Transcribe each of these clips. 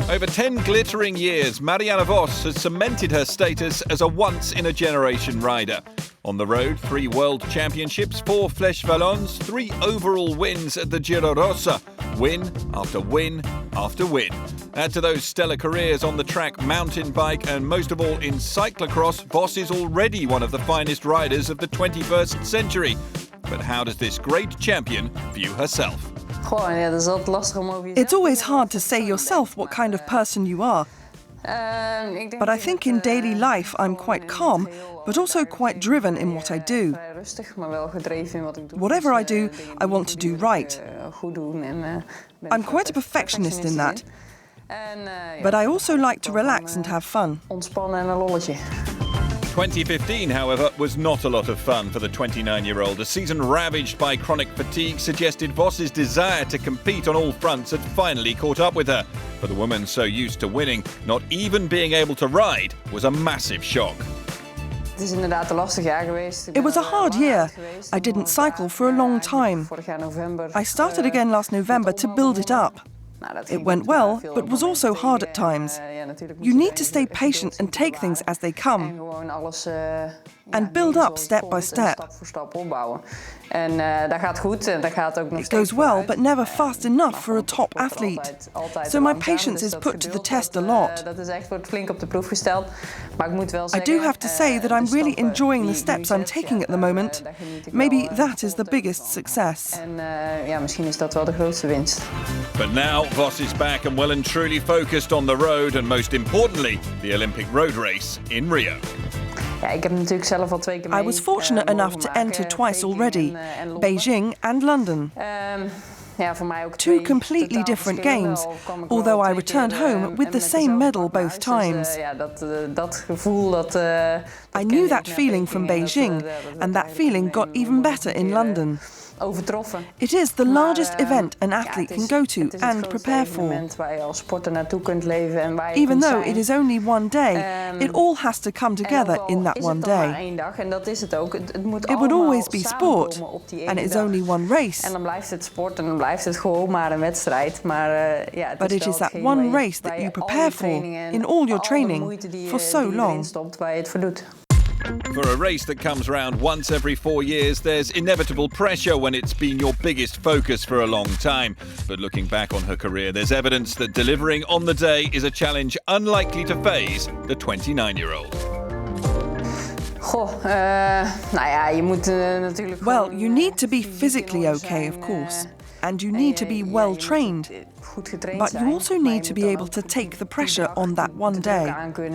Over 10 glittering years, Marianne Vos has cemented her status as a once-in-a-generation rider. On the road, 3 World Championships, 4 Flèche Wallonnes, 3 overall wins at the Giro Rosa. Win after win after win. Add to those stellar careers on the track, mountain bike, and most of all in cyclo-cross, Vos is already one of the finest riders of the 21st century. But how does this great champion view herself? It's always hard to say yourself what kind of person you are. But I think in daily life I'm quite calm, but also quite driven in what I do. Whatever I do, I want to do right. I'm quite a perfectionist in that. But I also like to relax and have fun. 2015, however, was not a lot of fun for the 29-year-old. A season ravaged by chronic fatigue suggested Vos's desire to compete on all fronts had finally caught up with her. For the woman so used to winning, not even being able to ride was a massive shock. It was a hard year. I didn't cycle for a long time. I started again last November to build it up. It went well, but was also hard at times. You need to stay patient and take things as they come. And build up step by step. It goes well, but never fast enough for a top athlete. So my patience is put to the test a lot. I do have to say that I'm really enjoying the steps I'm taking at the moment. Maybe that is the biggest success. But now Vos is back and well and truly focused on the road and, most importantly, the Olympic road race in Rio. I was fortunate enough to enter twice already, Beijing and London. 2 completely different games, although I returned home with the same medal both times. I knew that feeling from Beijing, and that feeling got even better in London. It is the largest event an athlete can go to and prepare for. Even though it is only one day, it all has to come together in that one day. It would always be sport, and it's only one race. But it is that one race that you prepare for, in all your training, for so long. For a race that comes round once every 4 years, there's inevitable pressure when it's been your biggest focus for a long time. But looking back on her career, there's evidence that delivering on the day is a challenge unlikely to faze the 29-year-old. Well, you need to be physically okay, of course. And you need to be well trained. But you also need to be able to take the pressure on that one day. You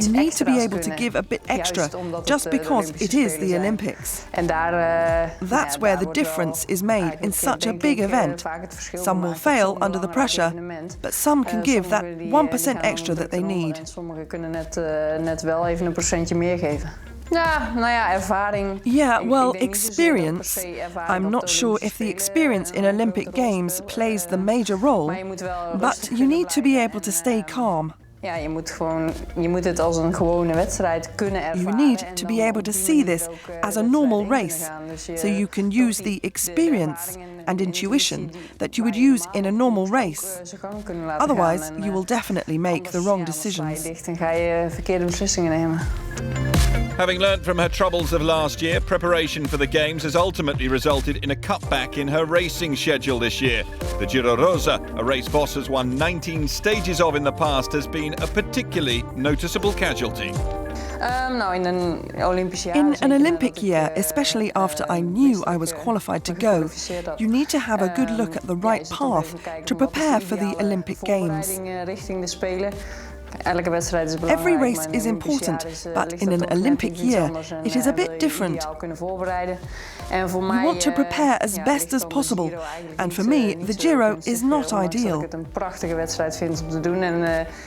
need to be able to give a bit extra just because it is the Olympics. That's where the difference is made in such a big event. Some will fail under the pressure, but some can give that 1% extra that they need. Yeah, well, experience. I'm not sure if the experience in Olympic Games plays the major role, but you need to be able to stay calm. You need to be able to see this as a normal race, so you can use the experience and intuition that you would use in a normal race. Otherwise, you will definitely make the wrong decisions. Having learnt from her troubles of last year, preparation for the Games has ultimately resulted in a cutback in her racing schedule this year. The Giro Rosa, a race Vos has won 19 stages of in the past, has been a particularly noticeable casualty. In an Olympic year, especially after I knew I was qualified to go, you need to have a good look at the right path to prepare for the Olympic Games. Every race is important, but in an Olympic year, it is a bit different. You want to prepare as best as possible, and for me, the Giro is not ideal.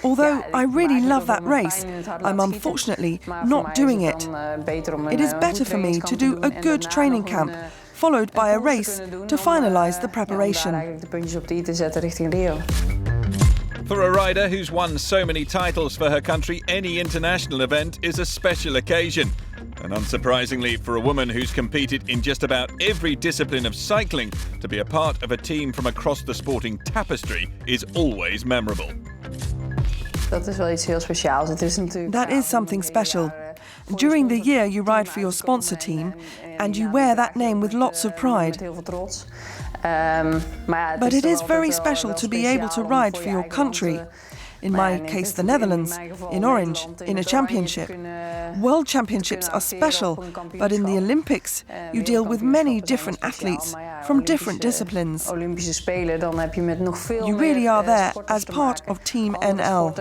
Although I really love that race, I'm unfortunately not doing it. It is better for me to do a good training camp, followed by a race to finalize the preparation. For a rider who's won so many titles for her country, any international event is a special occasion. And unsurprisingly, for a woman who's competed in just about every discipline of cycling, to be a part of a team from across the sporting tapestry is always memorable. That is something special. During the year you ride for your sponsor team and you wear that name with lots of pride. But it is very special to be able to ride for your country. In my case, the Netherlands, in orange, in a championship. World Championships are special, but in the Olympics, you deal with many different athletes from different disciplines. You really are there as part of Team NL.